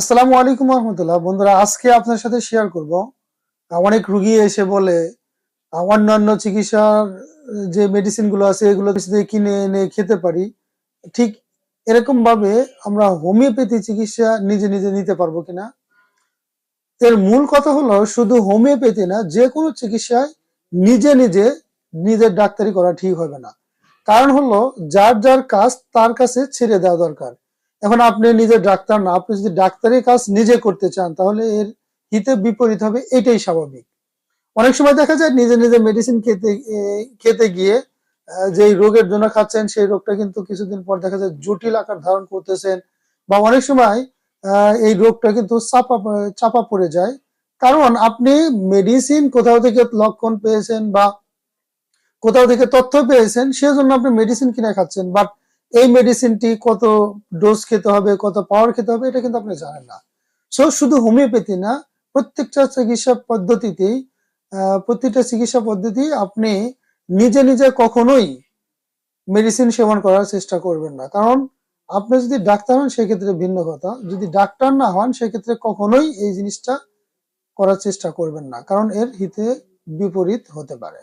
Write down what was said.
আসসালামু আলাইকুম রহমতুল্লাহ। বন্ধুরা, আজকে আপনার সাথে শেয়ার করব অনেক রুগী এসে বলে অন্যান্য চিকিৎসার যে মেডিসিন গুলো আছে এগুলো যদি কিনে এনে খেতে পারি, ঠিক এরকম ভাবে আমরা হোমিওপ্যাথি চিকিৎসা নিজে নিজে নিতে পারবো কিনা। এর মূল কথা হলো শুধু হোমিওপ্যাথি না, যে কোনো চিকিৎসায় নিজে নিজে নিজের ডাক্তারি করা ঠিক হবে না। কারণ হলো যার যার কাজ তার কাছে ছেড়ে দেওয়া দরকার। এখন আপনি নিজের ডাক্তার না, আপনি যদি ডাক্তারি কাজ নিজে করতে চান তাহলে এর হিতে বিপরীত হবে, এটাই স্বাভাবিক। অনেক সময় দেখা যায় নিজে নিজে মেডিসিন খেতে গিয়ে যে রোগের জন্য খাচ্ছেন সেই রোগটা কিন্তু কিছুদিন পর দেখা যায় জটিল আকার ধারণ করতেছেন, বা অনেক সময় এই রোগটা কিন্তু চাপা পড়ে যায়। কারণ আপনি মেডিসিন কোথাও থেকে লক্ষণ পেয়েছেন বা কোথাও থেকে তথ্য পেয়েছেন, সেজন্য আপনি মেডিসিন কিনে খাচ্ছেন, বাট এই মেডিসিনটি কত ডোজ খেতে হবে, কত পাওয়ার খেতে হবে, এটা কিন্তু আপনি জানেন না। সো শুধু হোমিওপ্যাথি না, প্রত্যেকটা চিকিৎসা পদ্ধতিতেই প্রতিটা চিকিৎসা পদ্ধতি আপনি নিজে নিজে কখনোই মেডিসিন সেবন করার চেষ্টা করবেন না। কারণ আপনি যদি ডাক্তার হন সেক্ষেত্রে ভিন্ন কথা, যদি ডাক্তার না হন সেক্ষেত্রে কখনোই এই জিনিসটা করার চেষ্টা করবেন না, কারণ এর হিতে বিপরীত হতে পারে।